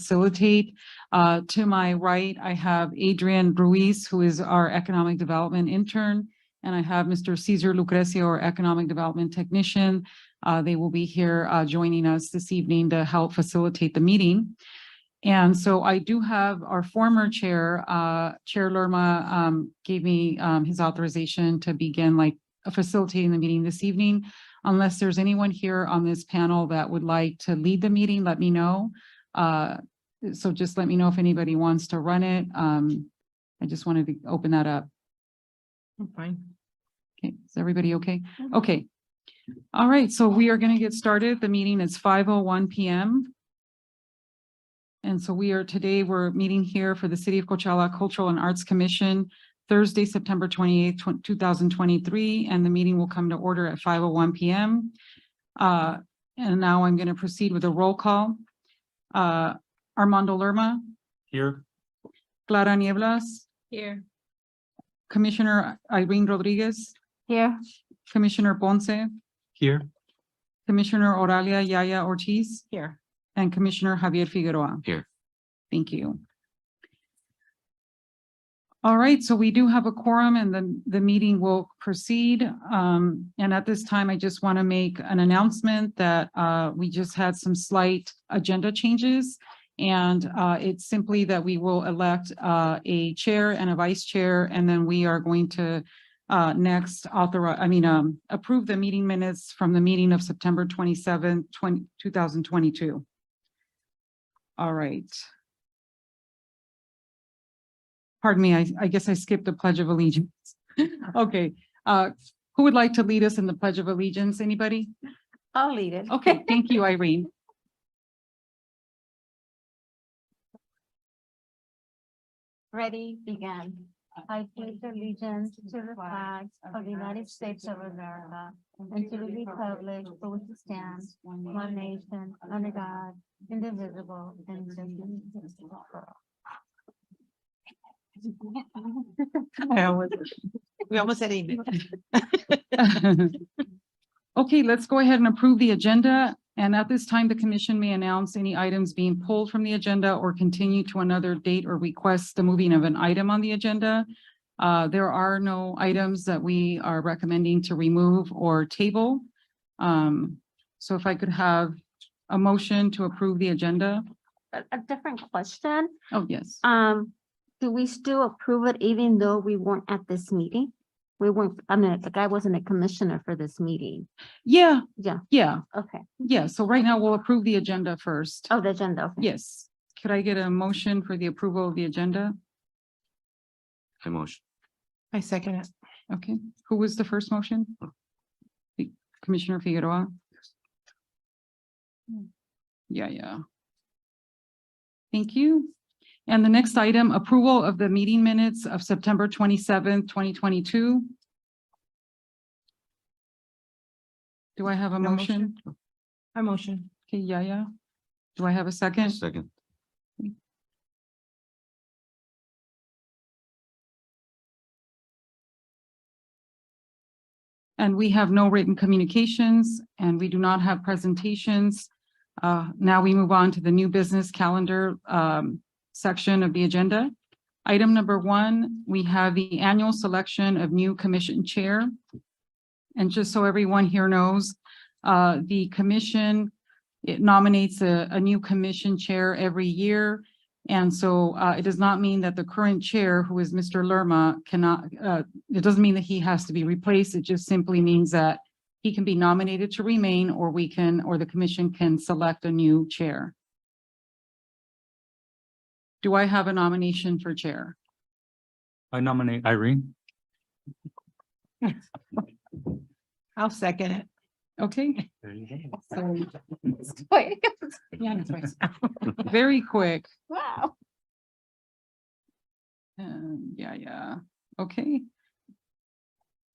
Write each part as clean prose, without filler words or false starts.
facilitate. To my right, I have Adrian Ruiz, who is our economic development intern, and I have Mr. Cesar Lucrecio, our economic development technician. They will be here joining us this evening to help facilitate the meeting. And so I do have our former chair, Chair Lerma, gave me his authorization to begin facilitating the meeting this evening. Unless there's anyone here on this panel that would like to lead the meeting, let me know. So just let me know if anybody wants to run it. I just wanted to open that up. I'm fine. Okay, is everybody okay? Okay. All right, so we are going to get started. The meeting is 5:01 p.m. And so we're meeting here for the City of Coachella Cultural and Arts Commission, Thursday, September 28th, 2023, and the meeting will come to order at 5:01 p.m. And now I'm going to proceed with a roll call. Armando Lerma, Here. Clara Nieblas, Here. Commissioner Irene Rodriguez, Here. Commissioner Ponce, Here. Commissioner Oralia Yaya Ortiz, Here. and Commissioner Javier Figueroa. Here. Thank you. All right, so we do have a quorum and the meeting will proceed. And at this time, I just want to make an announcement that we just had some slight agenda changes. And it's simply that we will elect a chair and a vice chair, and then we are going to next approve the meeting minutes from the meeting of September 27th, 2022. All right. Pardon me, I guess I skipped the Pledge of Allegiance. Okay, who would like to lead us in the Pledge of Allegiance? Anybody? I'll lead it. Okay, thank you, Irene. Ready, begin. I pledge allegiance to the flag of the United States of America and to the republic for which it stands, one nation, under God, indivisible, and indivisible for all. We almost said amen. Okay, let's go ahead and approve the agenda. And at this time, the commission may announce any items being pulled from the agenda or continue to another date or request the moving of an item on the agenda. There are no items that we are recommending to remove or table. So if I could have a motion to approve the agenda. A different question. Oh, yes. Do we still approve it even though we weren't at this meeting? We weren't, like I wasn't a commissioner for this meeting. Yeah. Yeah. Yeah. Okay. Yeah. So right now we'll approve the agenda first. Oh, the agenda. Okay. Yes. Could I get a motion for the approval of the agenda? I motion. I second it. Okay. Who was the first motion? Commissioner Figueroa? Yeah. Thank you. And the next item, approval of the meeting minutes of September 27th, 2022. Do I have a No motion? I motion. Okay, yeah. Do I have a second? Second. And we have no written communications and we do not have presentations. Now we move on to the new business calendar section of the agenda. Item number 1, we have the annual selection of new commission chair. And just so everyone here knows, the commission, it nominates a new commission chair every year. And so it does not mean that the current chair, who is Mr. Lerma, cannot, it doesn't mean that he has to be replaced. It just simply means that he can be nominated to remain, or the commission can select a new chair. Do I have a nomination for chair? I nominate Irene. I'll second it. Okay, There you go. so Wait. Yeah, that's right. very quick. Wow. Yeah. Okay.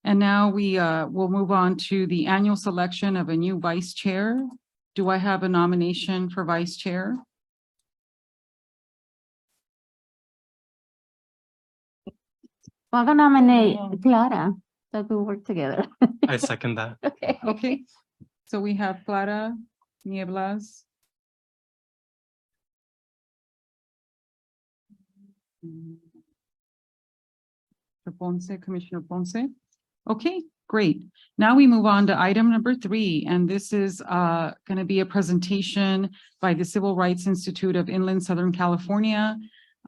And now we will move on to the annual selection of a new vice chair. Do I have a nomination for vice chair? I'm gonna nominate Clara, so we work together. I second that. Okay. Okay, so we have Clara Nieblas Commissioner Ponce. Okay, great. Now we move on to item number 3, and this is going to be a presentation by the Civil Rights Institute of Inland Southern California.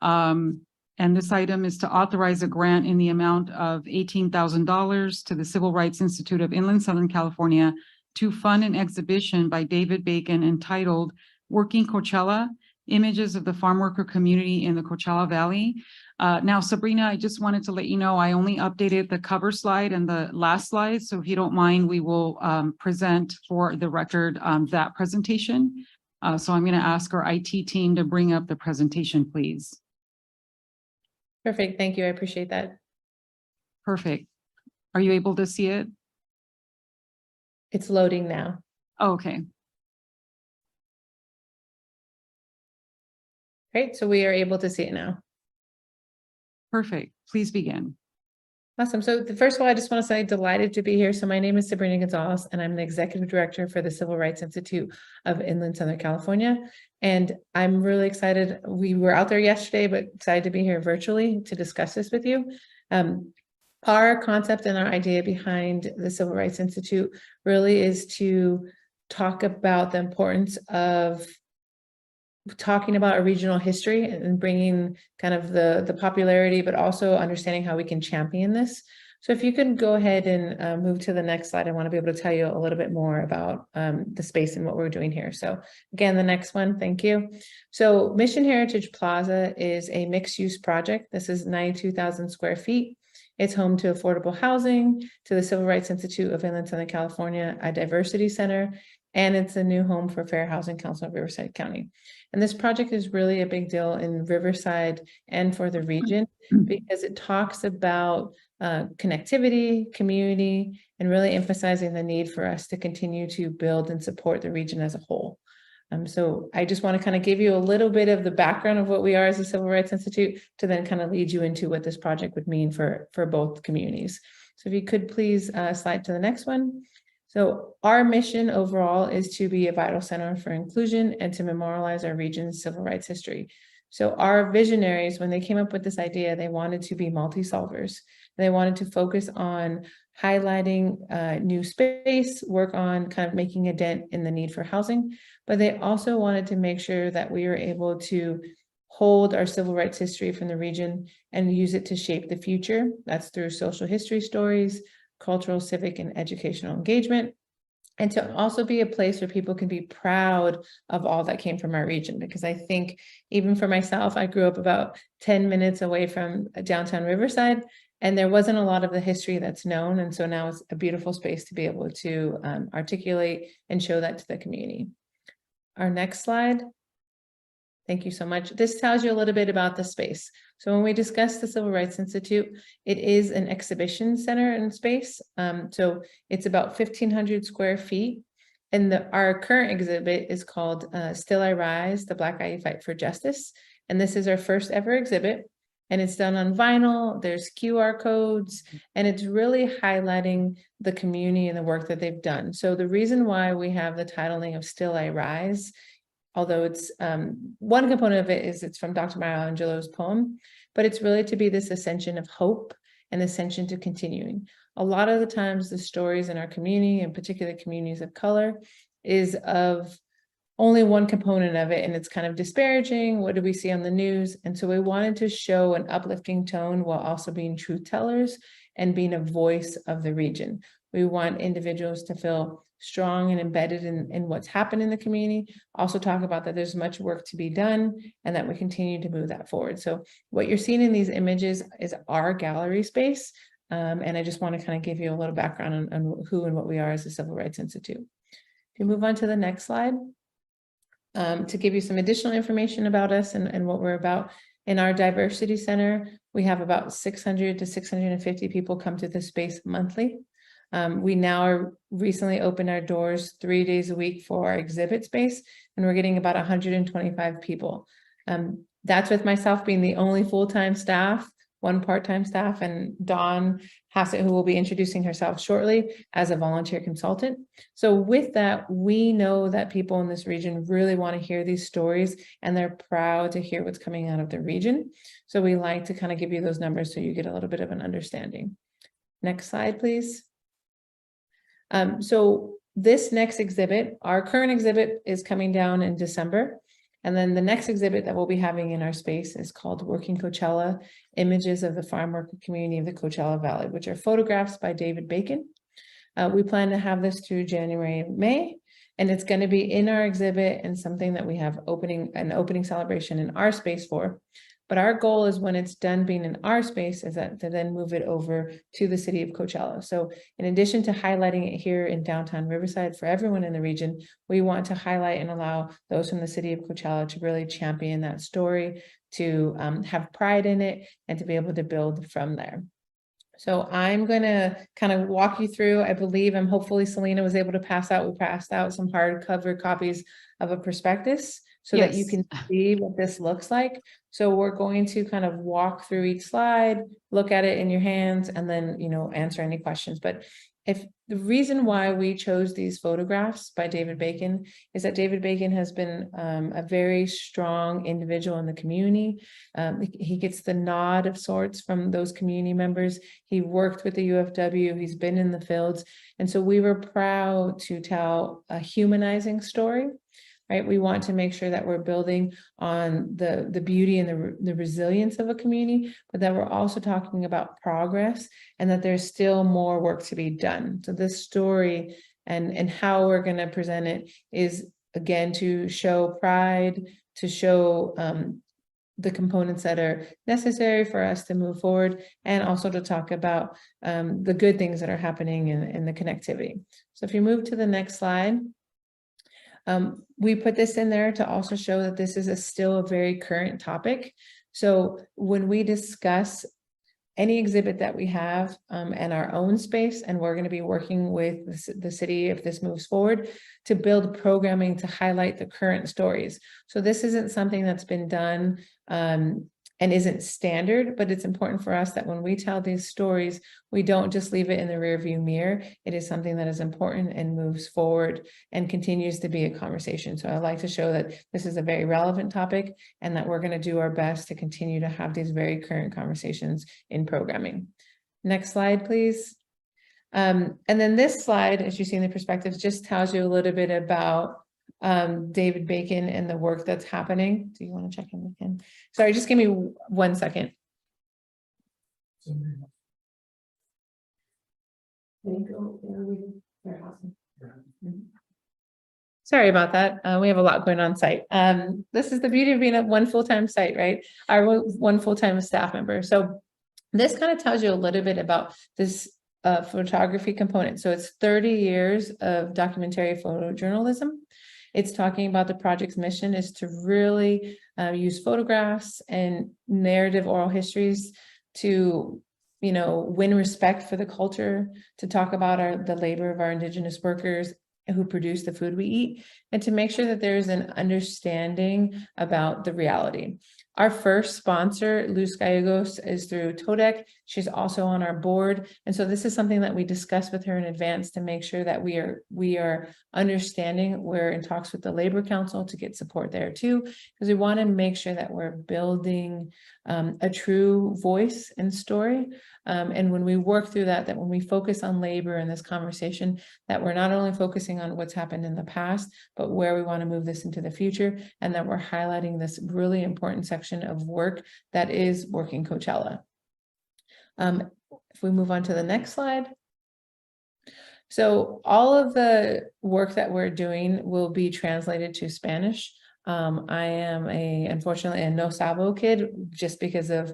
And this item is to authorize a grant in the amount of $18,000 to the Civil Rights Institute of Inland Southern California to fund an exhibition by David Bacon entitled Working Coachella: Images of the Farm Worker Community in the Coachella Valley. Now, Sabrina, I just wanted to let you know, I only updated the cover slide and the last slide. So if you don't mind, we will present for the record that presentation. So I'm going to ask our IT team to bring up the presentation, please. Perfect. Thank you. I appreciate that. Perfect. Are you able to see it? It's loading now. Oh, okay. Great. So we are able to see it now. Perfect. Please begin. Awesome. So first of all, I just want to say delighted to be here. So my name is Sabrina Gonzalez, and I'm the executive director for the Civil Rights Institute of Inland Southern California. And I'm really excited. We were out there yesterday, but excited to be here virtually to discuss this with you. Our concept and our idea behind the Civil Rights Institute really is to talk about the importance of talking about a regional history and bringing kind of the popularity, but also understanding how we can champion this. So if you could go ahead and move to the next slide, I want to be able to tell you a little bit more about the space and what we're doing here. So again, the next one, thank you. So Mission Heritage Plaza is a mixed-use project. This is 92,000 square feet. It's home to affordable housing, to the Civil Rights Institute of Inland Southern California, a diversity center, and it's a new home for Fair Housing Council of Riverside County. And this project is really a big deal in Riverside and for the region because it talks about connectivity, community, and really emphasizing the need for us to continue to build and support the region as a whole. So I just want to kind of give you a little bit of the background of what we are as a Civil Rights Institute to then kind of lead you into what this project would mean for both communities. So if you could please slide to the next one. So our mission overall is to be a vital center for inclusion and to memorialize our region's civil rights history. So our visionaries, when they came up with this idea, they wanted to be multi-solvers. They wanted to focus on highlighting new space, work on kind of making a dent in the need for housing, but they also wanted to make sure that we were able to hold our civil rights history from the region and use it to shape the future. That's through social history stories, cultural, civic, and educational engagement, and to also be a place where people can be proud of all that came from our region. Because I think even for myself, I grew up about 10 minutes away from downtown Riverside, and there wasn't a lot of the history that's known. And so now it's a beautiful space to be able to articulate and show that to the community. Our next slide. Thank you so much. This tells you a little bit about the space. So when we discuss the Civil Rights Institute, it is an exhibition center in space. So it's about 1,500 square feet. And our current exhibit is called Still I Rise, the Black Eye Fight for Justice. And this is our first ever exhibit. And it's done on vinyl, there's QR codes, and it's really highlighting the community and the work that they've done. So the reason why we have the titling of Still I Rise, although it's one component of it is it's from Dr. Maya Angelou's poem, but it's really to be this ascension of hope and ascension to continuing. A lot of the times the stories in our community, in particular communities of color, is of only one component of it, and it's kind of disparaging. What do we see on the news? And so we wanted to show an uplifting tone while also being truth tellers and being a voice of the region. We want individuals to feel strong and embedded in what's happened in the community. Also talk about that there's much work to be done and that we continue to move that forward. So what you're seeing in these images is our gallery space. And I just want to kind of give you a little background on who and what we are as a Civil Rights Institute. If you move on to the next slide, to give you some additional information about us and what we're about. In our diversity center, we have about 600 to 650 people come to this space monthly. We now recently opened our doors 3 days a week for our exhibit space, and we're getting about 125 people. That's with myself being the only full-time staff. one part-time staff, and Dawn Hassett, who will be introducing herself shortly as a volunteer consultant. So with that, we know that people in this region really want to hear these stories, and they're proud to hear what's coming out of the region. So we like to kind of give you those numbers so you get a little bit of an understanding. Next slide, please. So this next exhibit, our current exhibit, is coming down in December. And then the next exhibit that we'll be having in our space is called Working Coachella, Images of the Farm Worker Community of the Coachella Valley, which are photographs by David Bacon. We plan to have this through January and May, and it's going to be in our exhibit and something that we have an opening celebration in our space for. But our goal is, when it's done being in our space, is that to then move it over to the city of Coachella. So in addition to highlighting it here in downtown Riverside for everyone in the region, we want to highlight and allow those from the city of Coachella to really champion that story, to have pride in it, and to be able to build from there. So I'm going to kind of walk you through. Hopefully Selena was able to pass out. We passed out some hardcover copies of a prospectus so that you Yes. can see what this looks like. So we're going to kind of walk through each slide, look at it in your hands, and then, answer any questions. But if the reason why we chose these photographs by David Bacon is that David Bacon has been a very strong individual in the community. He gets the nod of sorts from those community members. He worked with the UFW, he's been in the fields. And so we were proud to tell a humanizing story. Right? We want to make sure that we're building on the beauty and the resilience of a community, but that we're also talking about progress and that there's still more work to be done. So this story and how we're going to present it is, again, to show pride, to show the components that are necessary for us to move forward, and also to talk about the good things that are happening in the connectivity. So if you move to the next slide. We put this in there to also show that this is still a very current topic. So when we discuss any exhibit that we have and our own space, and we're going to be working with the city, if this moves forward, to build programming to highlight the current stories. So this isn't something that's been done and isn't standard, but it's important for us that when we tell these stories, we don't just leave it in the rearview mirror. It is something that is important and moves forward and continues to be a conversation. So I like to show that this is a very relevant topic, and that we're going to do our best to continue to have these very current conversations in programming. Next slide, please. And then this slide, as you see in the perspectives, just tells you a little bit about David Bacon and the work that's happening. Do you want to check in with him? Sorry, just give me 1 second. Sorry about that. We have a lot going on site. This is the beauty of being at one full-time site, right? Our one full-time staff member. So this kind of tells you a little bit about this photography component. So it's 30 years of documentary photojournalism. It's talking about the project's mission is to really use photographs and narrative oral histories to, win respect for the culture, to talk about the labor of our Indigenous workers who produce the food we eat, and to make sure that there's an understanding about the reality. Our first sponsor, Luz Gallegos, is through TODEC. She's also on our board. And so this is something that we discussed with her in advance to make sure that we are understanding. We're in talks with the Labor Council to get support there too, because we want to make sure that we're building a true voice and story. And when we work through that when we focus on labor in this conversation, that we're not only focusing on what's happened in the past, but where we want to move this into the future, and that we're highlighting this really important section of work that is Working Coachella. If we move on to the next slide. So all of the work that we're doing will be translated to Spanish. I am unfortunately a No Sabo kid, just because of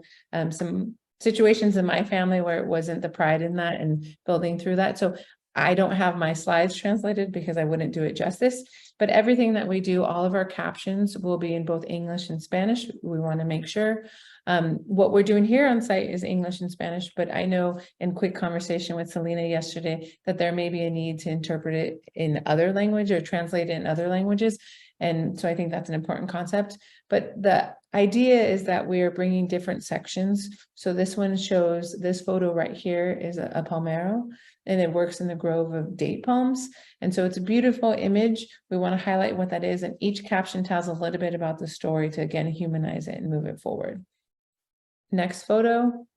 some situations in my family where it wasn't the pride in that and building through that. So I don't have my slides translated because I wouldn't do it justice, but everything that we do, all of our captions will be in both English and Spanish. We want to make sure. What we're doing here on site is English and Spanish, but I know in quick conversation with Selena yesterday that there may be a need to interpret it in other language or translate it in other languages. And so I think that's an important concept. But the idea is that we are bringing different sections. So this one shows, this photo right here is a palmero, and it works in the grove of date palms. And so it's a beautiful image. We want to highlight what that is. And each caption tells a little bit about the story to, again, humanize it and move it forward. Next photo.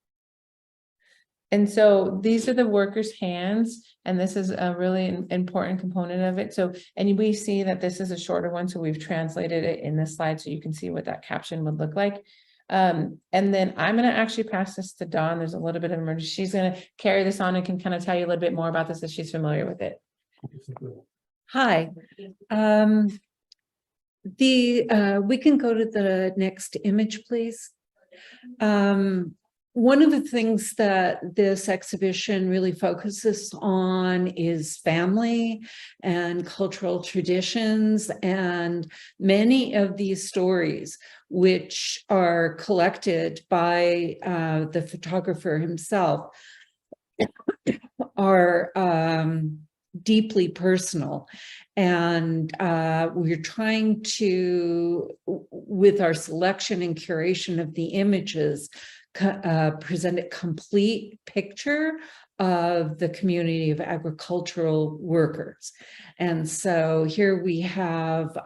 And so these are the workers' hands, and this is a really important component of it. So, and we see that this is a shorter one, so we've translated it in this slide so you can see what that caption would look like. And then I'm going to actually pass this to Dawn. There's a little bit of emergency. She's going to carry this on and can kind of tell you a little bit more about this as she's familiar with it. Hi. We can go to the next image, please. One of the things that this exhibition really focuses on is family and cultural traditions, and many of these stories, which are collected by the photographer himself, are deeply personal. And we're trying to, with our selection and curation of the images, present a complete picture of the community of agricultural workers. And so here we have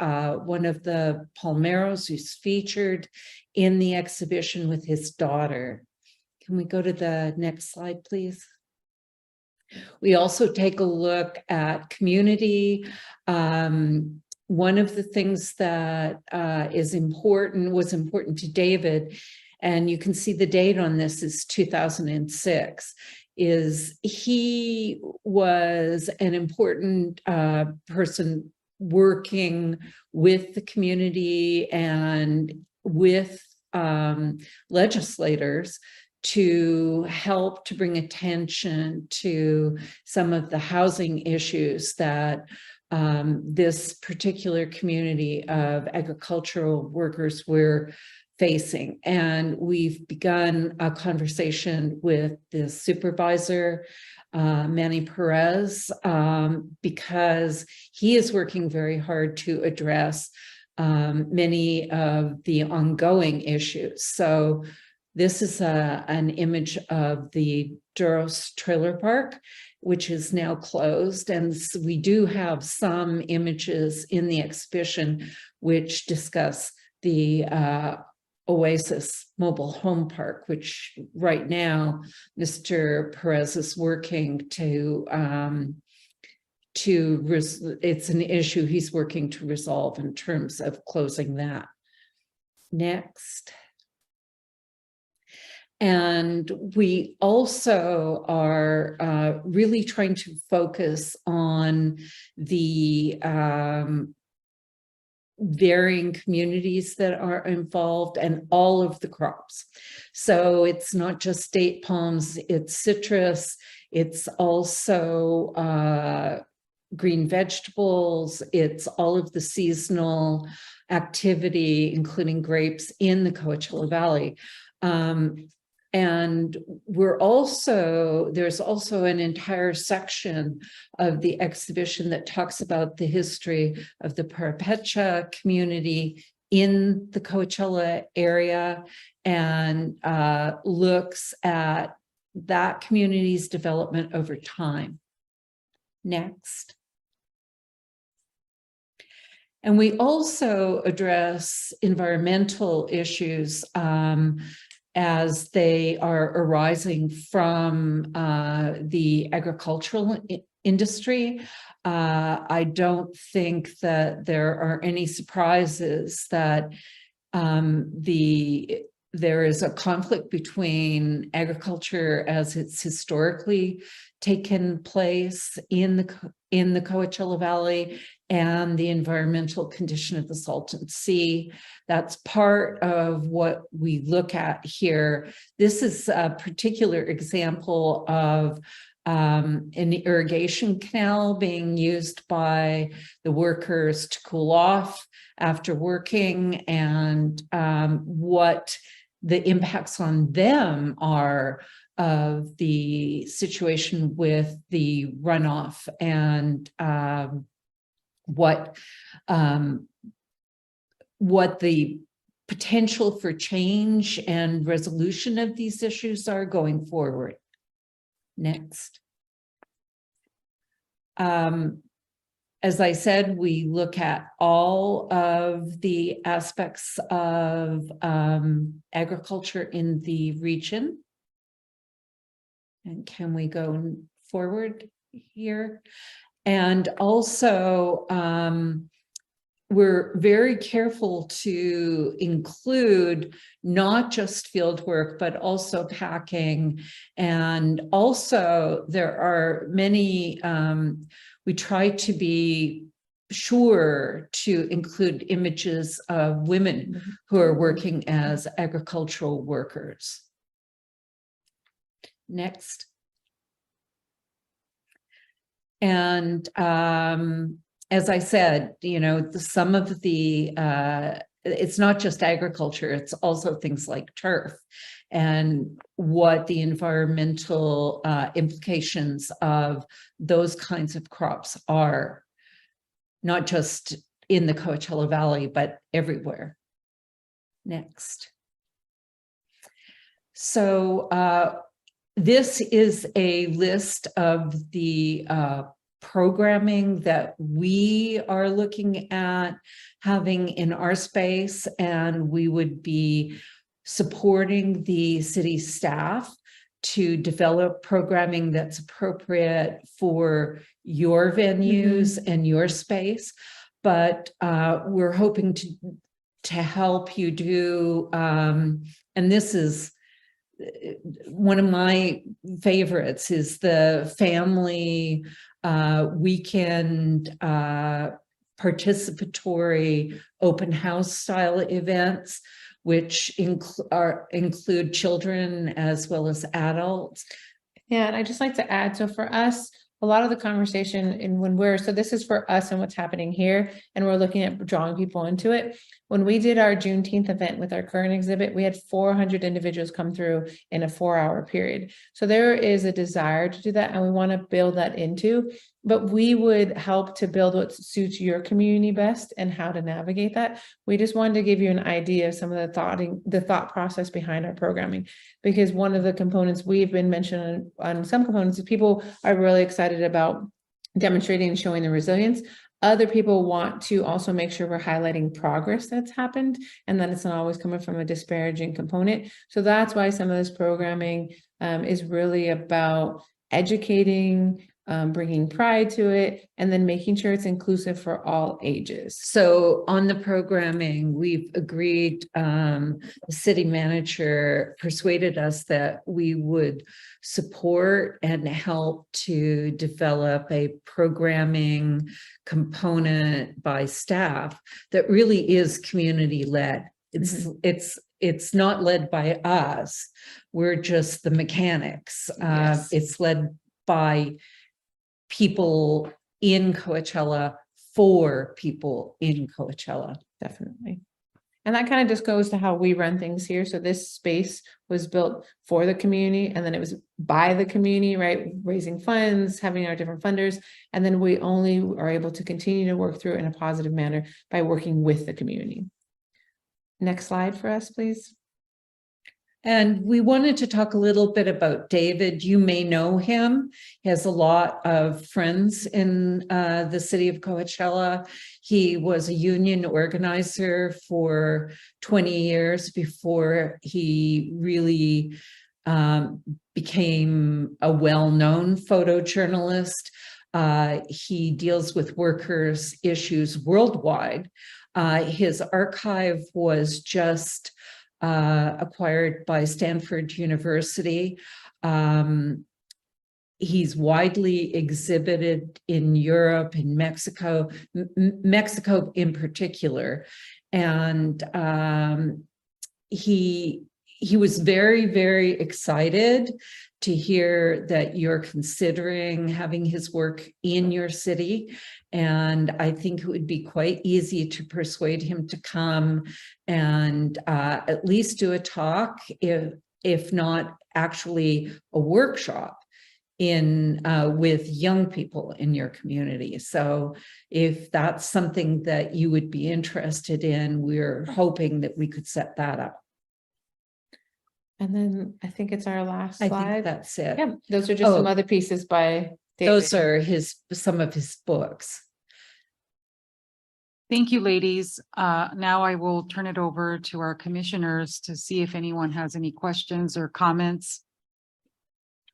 one of the palmeros who's featured in the exhibition with his daughter. Can we go to the next slide, please? We also take a look at community. One of the things that was important to David, and you can see the date on this is 2006, is he was an important person working with the community and with legislators to help to bring attention to some of the housing issues that this particular community of agricultural workers were facing. And we've begun a conversation with the supervisor, Manny Perez, because he is working very hard to address many of the ongoing issues. So this is an image of the Duros Trailer Park, which is now closed. And we do have some images in the exhibition which discuss the Oasis Mobile Home Park, which right now Mr. Perez is working to it's an issue he's working to resolve in terms of closing that. Next. And we also are really trying to focus on the varying communities that are involved and all of the crops. So it's not just date palms, it's citrus, it's also green vegetables, it's all of the seasonal activity, including grapes in the Coachella Valley. And there's also an entire section of the exhibition that talks about the history of the Purepecha community in the Coachella area and looks at that community's development over time. Next. And we also address environmental issues as they are arising from the agricultural industry. I don't think that there are any surprises that there is a conflict between agriculture as it's historically taken place in the Coachella Valley and the environmental condition of the Salton Sea. That's part of what we look at here. This is a particular example of an irrigation canal being used by the workers to cool off after working, and what the impacts on them are of the situation with the runoff and what the potential for change and resolution of these issues are going forward. Next. As I said, we look at all of the aspects of agriculture in the region. And can we go forward here? And also, we're very careful to include not just field work, but also packing. And also there are many, we try to be sure to include images of women who are working as agricultural workers. Next. And as I said, you know, some of the, it's not just agriculture, it's also things like turf and what the environmental implications of those kinds of crops are, not just in the Coachella Valley, but everywhere. Next. So this is a list of the programming that we are looking at having in our space, and we would be supporting the city staff to develop programming that's appropriate for your venues and your space. But we're hoping to help you do, and this is one of my favorites, is the family weekend participatory open house style events, which include children as well as adults. Yeah, and I'd just like to add, so for us, a lot of the conversation so this is for us and what's happening here, and we're looking at drawing people into it. When we did our Juneteenth event with our current exhibit, we had 400 individuals come through in a 4-hour period. So there is a desire to do that, and we want to build that into, but we would help to build what suits your community best and how to navigate that. We just wanted to give you an idea of some of the thought process behind our programming, because one of the components we've been mentioning on some components is people are really excited about demonstrating and showing the resilience. Other people want to also make sure we're highlighting progress that's happened and that it's not always coming from a disparaging component. So that's why some of this programming is really about educating, bringing pride to it, and then making sure it's inclusive for all ages. So on the programming, we've agreed, the city manager persuaded us that we would support and help to develop a programming component by staff that really is community-led. It's not led by us. We're just the mechanics. Yes. It's led by people in Coachella for people in Coachella. Definitely. And that kind of just goes to how we run things here. So this space was built for the community, and then it was by the community, right? Raising funds, having our different funders. And then we only are able to continue to work through it in a positive manner by working with the community. Next slide for us, please. And we wanted to talk a little bit about David. You may know him. He has a lot of friends in the city of Coachella. He was a union organizer for 20 years before he really became a well-known photojournalist. He deals with workers' issues worldwide. His archive was just acquired by Stanford University. He's widely exhibited in Europe, in Mexico, Mexico in particular. And he he was very, very excited to hear that you're considering having his work in your city. And I think it would be quite easy to persuade him to come and at least do a talk, if not actually a workshop in with young people in your community. So if that's something that you would be interested in, we're hoping that we could set that up. And then I think it's our last I think slide. that's it. Yeah, those are just some Oh. other pieces by Those David. are some of his books. Thank you, ladies. Now I will turn it over to our commissioners to see if anyone has any questions or comments.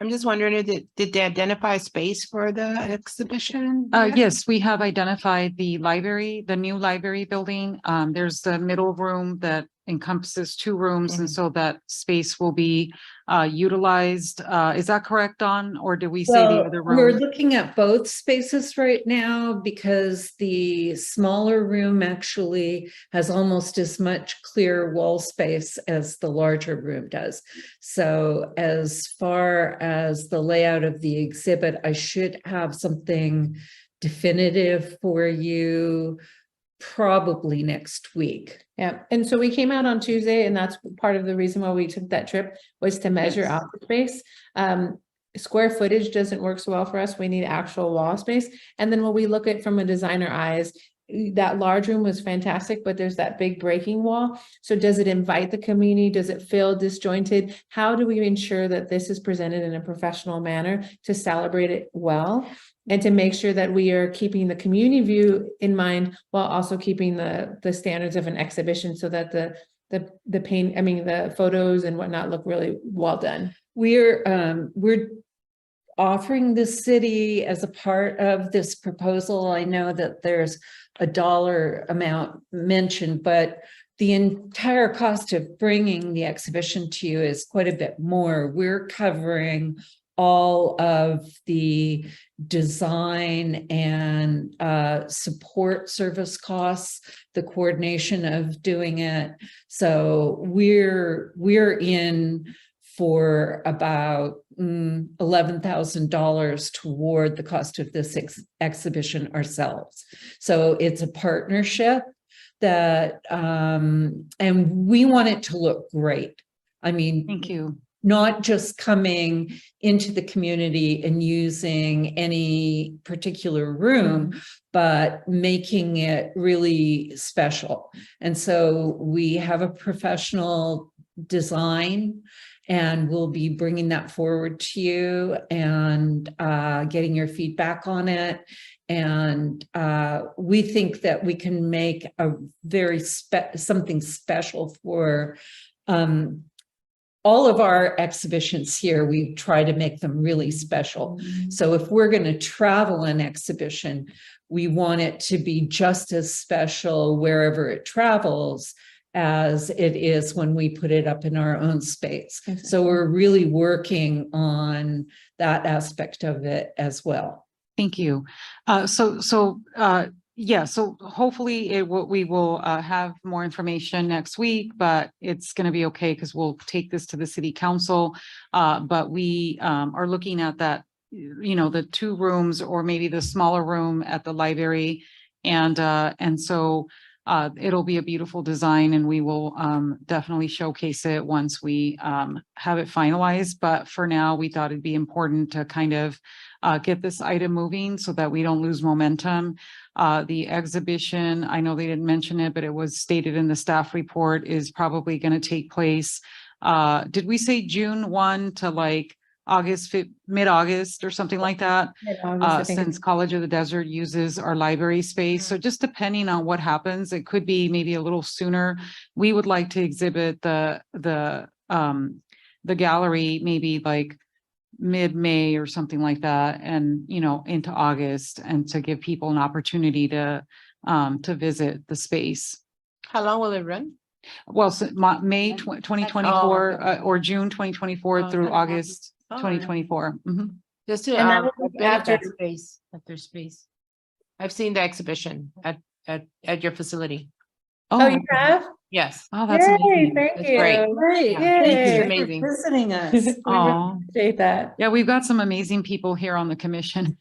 I'm just wondering, did they identify space for the exhibition? yet? Yes, we have identified the library, the new library building. There's the middle room that encompasses 2 rooms, and Mhm. so that space will be utilized. Is that correct, Dawn? Or do we say the other We're room? looking at both spaces right now because the smaller room actually has almost as much clear wall space as the larger room does. So as far as the layout of the exhibit, I should have something definitive for you probably next week. Yeah, and so we came out on Tuesday, and that's part of the reason why we took that trip, was to measure Yes. out the space. Square footage doesn't work so well for us. We need actual wall space. And then when we look at from a designer eyes, that large room was fantastic, but there's that big breaking wall. So does it invite the community? Does it feel disjointed? How do we ensure that this is presented in a professional manner to celebrate it well? And to make sure that we are keeping the community view in mind while also keeping the standards of an exhibition, so that the photos and whatnot look really well done. We're offering the city as a part of this proposal. I know that there's a dollar amount mentioned, but the entire cost of bringing the exhibition to you is quite a bit more. We're covering all of the design and support service costs, the coordination of doing it. So we're in for about $11,000 toward the cost of this exhibition ourselves. So it's a partnership that, and we want it to look great. I mean, Thank you. not just coming into the community and using any particular room, but making it really special. And so we have a professional design, and we'll be bringing that forward to you and getting your feedback on it. And we think that we can make a very something special for all of our exhibitions here. We try to make them really special. So if we're going to travel an exhibition, we want it to be just as special wherever it travels as it is when we put it up in our own space. So we're really working on that aspect of it as well. Thank you. Yeah, so hopefully we will have more information next week, but it's going to be okay because we'll take this to the city council. But we are looking at that, the 2 rooms or maybe the smaller room at the library. And so it'll be a beautiful design, and we will definitely showcase it once we have it finalized. But for now, we thought it'd be important to kind of get this item moving so that we don't lose momentum. The exhibition, I know they didn't mention it, but it was stated in the staff report, is probably going to take place. Did we say June 1 to like mid-August or something like that? Since College of the Desert uses our library space. So just depending on what happens, it could be maybe a little sooner. We would like to exhibit the gallery maybe like mid-May or something like that, and into August, and to give people an opportunity to visit the space. How long will it run? Well, so May 2024 or June 2024 through Okay. August All right. 2024. Mhm. Just to, And that will be after- at their space. I've seen the exhibition at your facility. Oh, you have? Yes. Oh, that's Yay, amazing. thank That's great. you. Great. Yeah. Thank Yay. you Amazing. for visiting us. We really Oh, appreciate that. yeah, we've got some amazing people here on the commission.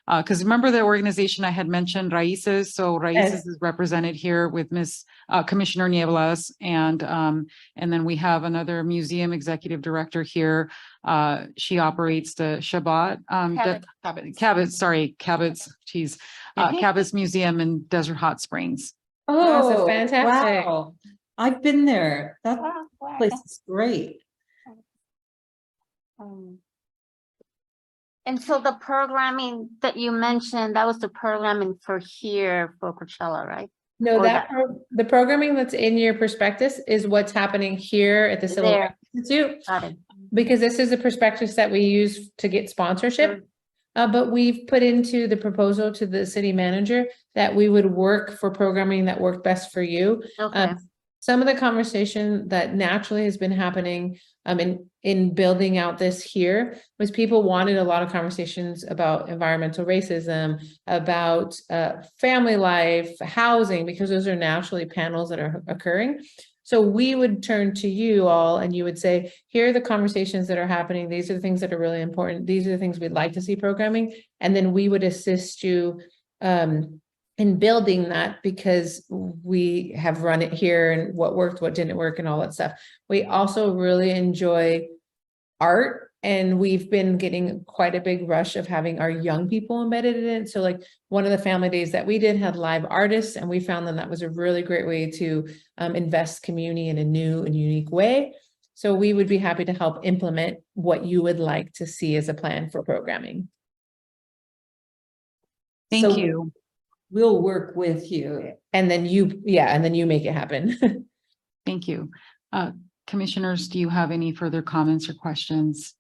Because remember the organization I had mentioned, Raices? So Raices Yes. is represented here with Miss Commissioner Nievelas. And then we have another museum executive director here. She operates the Shabbat, geez, Cabot's Museum in Desert Hot Springs. Wow, so Oh, fantastic. wow. I've been there. That Oh, wow. place is great. And so the programming that you mentioned, that was the programming for here for Coachella, right? No, Or the programming that's in your prospectus is what's happening here at the Civil There. Rights Institute. Got it. Because this is a prospectus that we use to get sponsorship. But we've put into the proposal to the city manager that we would work for programming that worked best for you. Okay, Some of the conversation that naturally has been happening in building out this here was people wanted a lot of conversations about environmental racism, about family life, housing, because those are naturally panels that are occurring. So we would turn to you all and you would say, here are the conversations that are happening. These are the things that are really important. These are the things we'd like to see programming. And then we would assist you in building that because we have run it here and what worked, what didn't work and all that stuff. We also really enjoy art and we've been getting quite a big rush of having our young people embedded in it. So like one of the family days that we did had live artists and we found that was a really great way to invest community in a new and unique way. So we would be happy to help implement what you would like to see as a plan for programming. Thank So you. We'll work with you. And then you make it happen. Thank you. Commissioners, do you have any further comments or questions?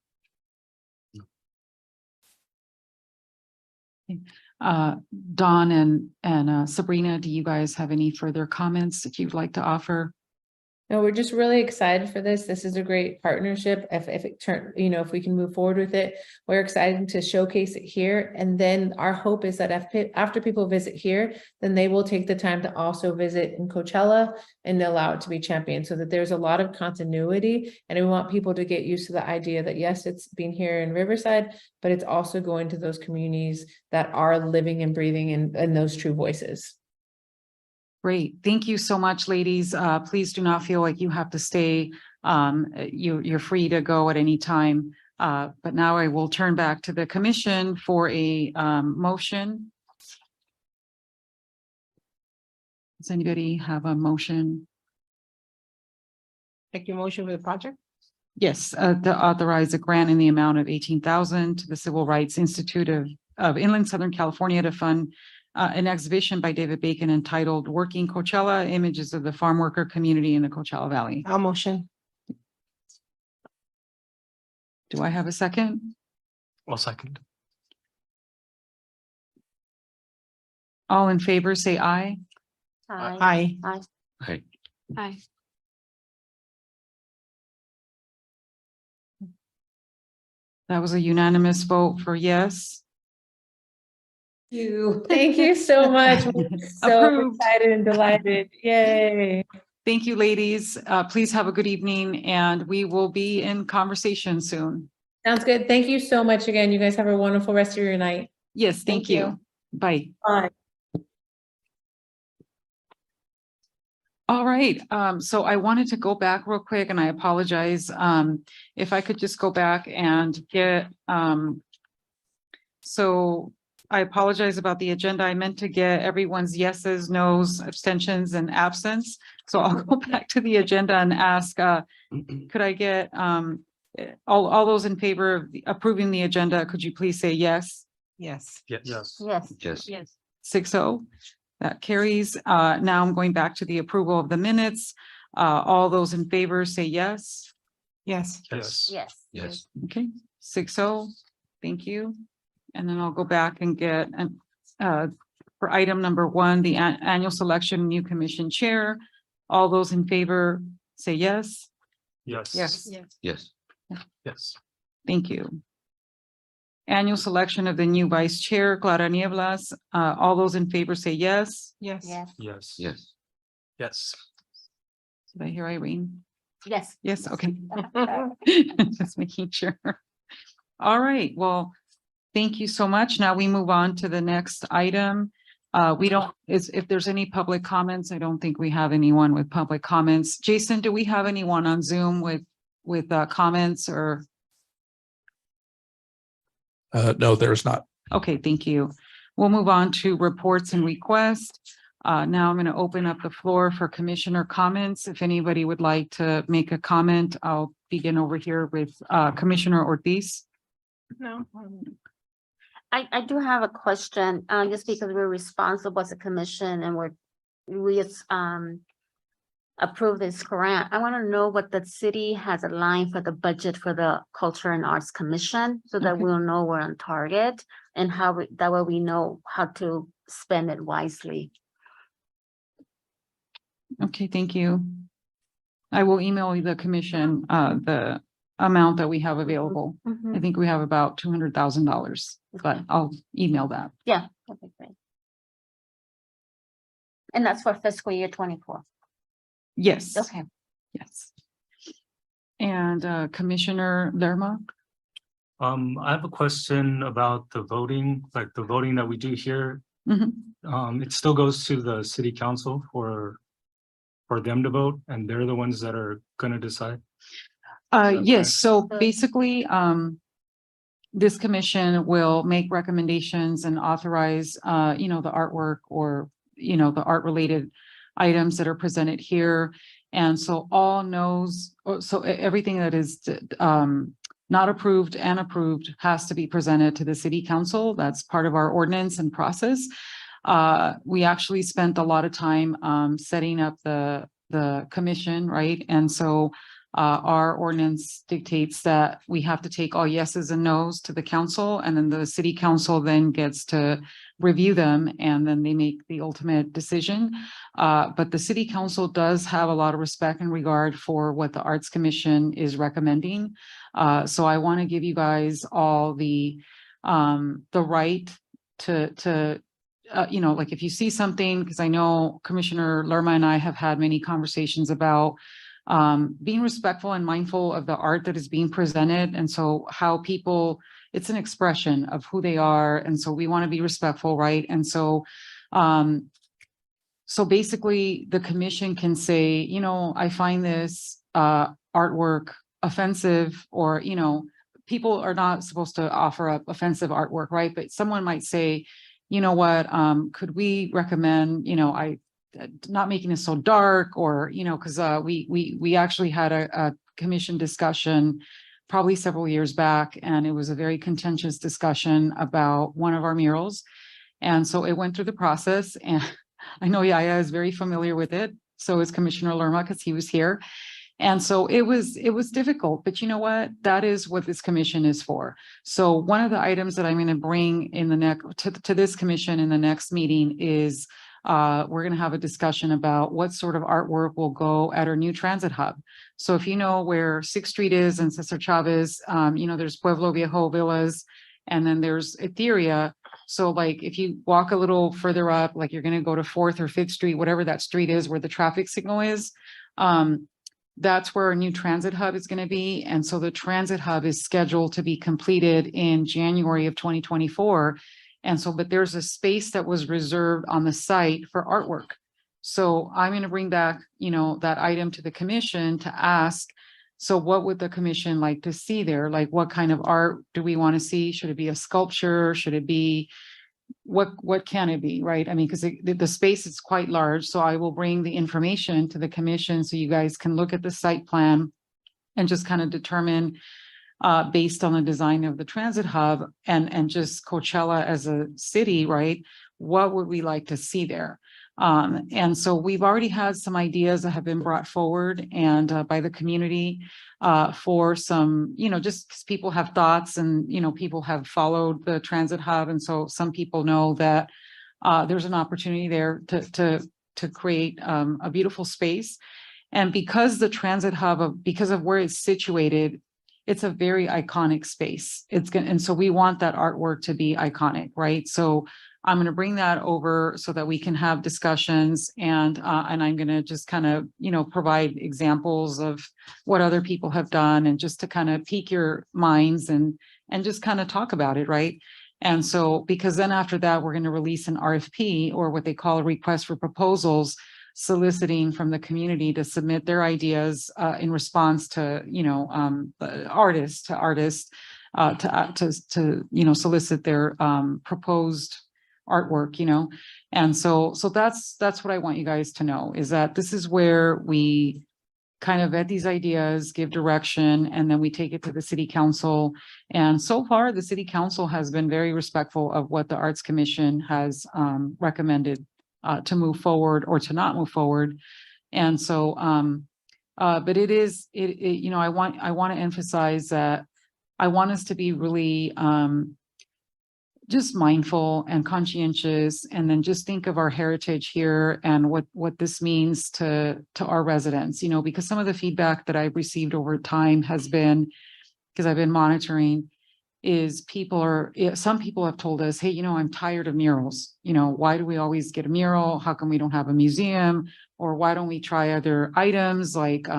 Dawn and Sabrina, do you guys have any further comments that you'd like to offer? No, we're just really excited for this. This is a great partnership. If it turn, if we can move forward with it, we're excited to showcase it here. And then our hope is that after people visit here, then they will take the time to also visit in Coachella and allow it to be championed so that there's a lot of continuity. And we want people to get used to the idea that yes, it's been here in Riverside, but it's also going to those communities that are living and breathing in those true voices. Great. Thank you so much, ladies. Please do not feel like you have to stay. You're free to go at any time. But now I will turn back to the commission for a motion. Does anybody have a motion? Take your motion for the project? Yes, to authorize a grant in the amount of 18,000 to the Civil Rights Institute of Inland Southern California to fund an exhibition by David Bacon entitled Working Coachella, Images of the Farm Worker Community in the Coachella Valley. I'll motion. Do I have a second? I'll second. All in favor, say aye. Aye. Aye. Hey. Aye. That was a unanimous vote for yes. Thank you so much. We're so Approved. excited and delighted. Yay. Thank you, ladies. Please have a good evening and we will be in conversation soon. Sounds good. Thank you so much again. You guys have a wonderful rest of your night. Yes, thank Thank you. you. Bye. Bye. All right, so I wanted to go back real quick and I apologize. If I could just go back and get, so I apologize about the agenda. I meant to get everyone's yeses, nos, abstentions and absence. So I'll go back to the agenda and ask, could I get, all those in favor of approving the agenda, could you please say yes? Yes. Yes. Yes. Yes. Yes. 6-0, that carries. Now I'm going back to the approval of the minutes. All those in favor say yes. Yes. Yes. Yes. Yes. Okay, 6-0, thank you. And then I'll go back and get, for item number 1, the annual selection of new commission chair. All those in favor say yes. Yes. Yes. Yes. Yes. Thank you. Annual selection of the new vice chair, Clara Nieblas. All those in favor say yes. Yes. Yes. Yes. Yes. Yes. Did I hear Irene? Yes. Yes, okay. Just making sure. All right, well, thank you so much. Now we move on to the next item. We don't, if there's any public comments, I don't think we have anyone with public comments. Jason, do we have anyone on Zoom with comments or? No, there's not. Okay, thank you. We'll move on to reports and requests. Now I'm going to open up the floor for commissioner comments. If anybody would like to make a comment, I'll begin over here with Commissioner Ortiz. No. I do have a question, just because we're responsible as a commission and we approve this grant. I want to know what the city has aligned for the budget for the Culture and Arts Commission, so that Okay. we'll know we're on target and that way we know how to spend it wisely. Okay, thank you. I will email you the commission, the amount that we have available. I think we have about $200,000, but I'll email that. Yeah, that'd be great. And that's for fiscal year 24. Yes. Okay. Yes. And Commissioner Lerma? I have a question about the voting, like the voting that we do here. Mhm. It still goes to the city council for them to vote, and they're the ones that are gonna decide. Okay. Yes, so So- basically, this commission will make recommendations and authorize, the artwork or, the art related items that are presented here. And so all no's, so everything that is, not approved and approved has to be presented to the city council. That's part of our ordinance and process. We actually spent a lot of time, setting up the commission, right? And so, our ordinance dictates that we have to take all yeses and nos to the council, and then the city council then gets to review them, and then they make the ultimate decision. But the city council does have a lot of respect and regard for what the Arts Commission is recommending. So I want to give you guys all the right to like if you see something, because I know Commissioner Lerma and I have had many conversations about being respectful and mindful of the art that is being presented. And so how people, it's an expression of who they are. And so we want to be respectful, right? And so, so basically the commission can say, I find this artwork offensive, or, people are not supposed to offer up offensive artwork, right? But someone might say, you know what, could we recommend, not making it so dark, or, because we actually had a commission discussion probably several years back, and it was a very contentious discussion about one of our murals. And so it went through the process, and I know Yaya is very familiar with it. So is Commissioner Lerma, because he was here. And so it was difficult, but you know what? That is what this commission is for. So one of the items that I'm going to bring in the next to this commission in the next meeting is we're going to have a discussion about what sort of artwork will go at our new transit hub. So if you know where 6th Street is and Cesar Chavez, there's Pueblo Viejo Villas, and then there's Etheria. So like if you walk a little further up, like you're going to go to 4th or 5th Street, whatever that street is where the traffic signal is, that's where our new transit hub is going to be. And so the transit hub is scheduled to be completed in January of 2024. And so, but there's a space that was reserved on the site for artwork. So I'm going to bring back, that item to the commission to ask, so what would the commission like to see there? Like what kind of art do we want to see? Should it be a sculpture? Should it be, what can it be, right? I mean, because the space is quite large. So I will bring the information to the commission so you guys can look at the site plan and just kind of determine based on the design of the transit hub and just Coachella as a city, right? What would we like to see there? And so we've already had some ideas that have been brought forward and by the community for some, just because people have thoughts and, people have followed the transit hub. And so some people know that there's an opportunity there to create a beautiful space. And because the transit hub, because of where it's situated, it's a very iconic space. And so we want that artwork to be iconic, right? So I'm going to bring that over so that we can have discussions, and I'm going to just kind of, provide examples of what other people have done, and just to kind of pique your minds and just kind of talk about it, right? And so, because then after that, we're going to release an RFP, or what they call a request for proposals, soliciting from the community to submit their ideas in response to, artists to solicit their proposed artwork, and so that's what I want you guys to know, is that this is where we kind of vet these ideas, give direction, and then we take it to the city council. And so far, the city council has been very respectful of what the Arts Commission has recommended to move forward or to not move forward. And so, but I want to emphasize that I want us to be really just mindful and conscientious, and then just think of our heritage here and what this means to our residents, because some of the feedback that I've received over time has been, because I've been monitoring, is some people have told us, hey, I'm tired of murals. Why do we always get a mural? How come we don't have a museum? Or why don't we try other items like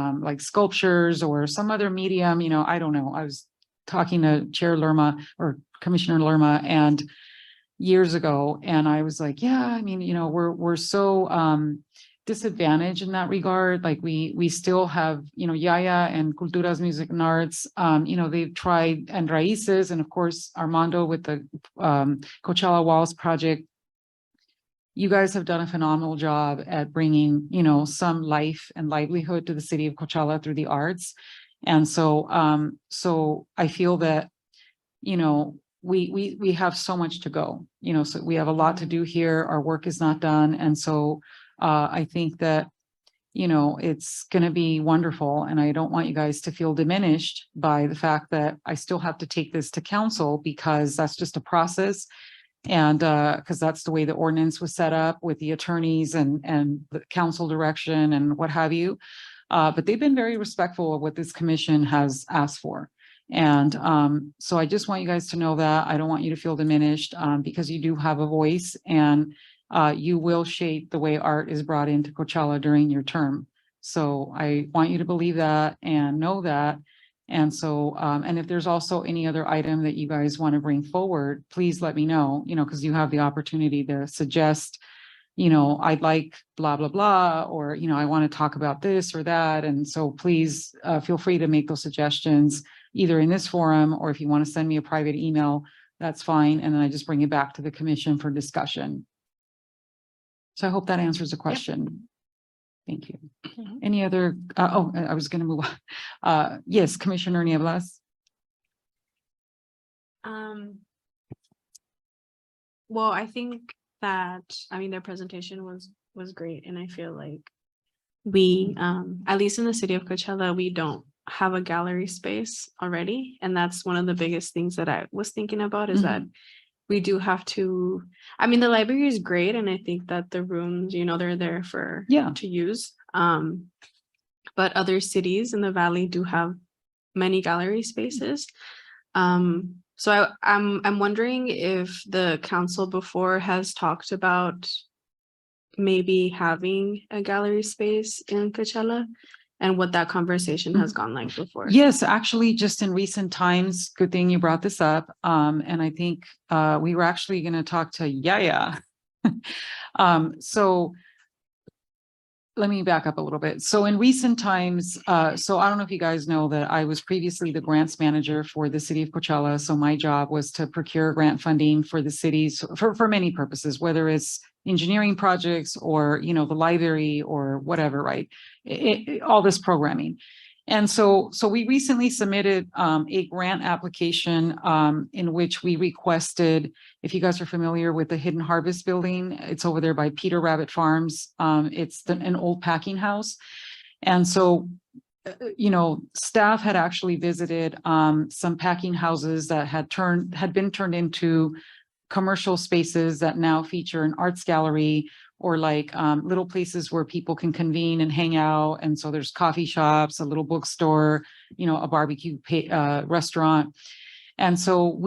sculptures or some other medium? I don't know. I was talking to Chair Lerma or Commissioner Lerma and years ago, and I was like, yeah, we're so disadvantaged in that regard. Like we still have, Yaya and Culturas Music and Arts, they've tried, and Raices, and of course Armando with the Coachella Walls project. You guys have done a phenomenal job at bringing, some life and livelihood to the city of Coachella through the arts. And so, I feel that, we have so much to go, so we have a lot to do here. Our work is not done. And so, I think that, it's going to be wonderful. And I don't want you guys to feel diminished by the fact that I still have to take this to council, because that's just a process. And because that's the way the ordinance was set up with the attorneys and the council direction and what have you. But they've been very respectful of what this commission has asked for. And so I just want you guys to know that I don't want you to feel diminished, because you do have a voice, and you will shape the way art is brought into Coachella during your term. So I want you to believe that and know that. And so, and if there's also any other item that you guys want to bring forward, please let me know, because you have the opportunity to suggest, I'd like blah, blah, blah, or, I want to talk about this or that. And so please feel free to make those suggestions either in this forum, or if you want to send me a private email, that's fine. And then I just bring it back to the commission for discussion. So I hope that answers the question. Thank you. Any other, I was going to move on. Yes, Commissioner Nieblas. Well, I think that, their presentation was great. And I feel like we, at least in the city of Coachella, we don't have a gallery space already. And that's one of the biggest things that I was thinking about, is that we do have to, the library is great. And I think that the rooms, they're there for, to use. But other cities in the valley do have many gallery spaces. So I'm wondering if the council before has talked about maybe having a gallery space in Coachella, and what that conversation has gone like before. Yes, actually, just in recent times, good thing you brought this up. And I think we were actually going to talk to Yaya. So let me back up a little bit. So in recent times, so I don't know if you guys know that I was previously the grants manager for the city of Coachella. So my job was to procure grant funding for the cities for many purposes, whether it's engineering projects or, the library or whatever, right? All this programming. And so we recently submitted a grant application in which we requested, if you guys are familiar with the Hidden Harvest building, it's over there by Peter Rabbit Farms. It's an old packing house. And so, staff had actually visited some packing houses that had been turned into commercial spaces that now feature an arts gallery or like little places where people can convene and hang out. And so there's coffee shops, a little bookstore, you know, a barbecue restaurant. And so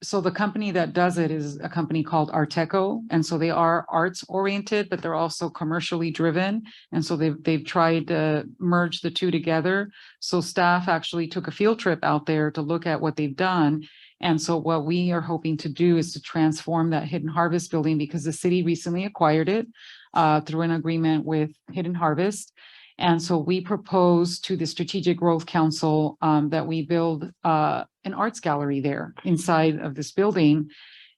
so the company that does it is a company called Arteco. And so they are arts oriented, but they're also commercially driven. And so they've tried to merge the two together. So staff actually took a field trip out there to look at what they've done. And so what we are hoping to do is to transform that Hidden Harvest building, because the city recently acquired it through an agreement with Hidden Harvest. And so we propose to the Strategic Growth Council that we build an arts gallery there inside of this building.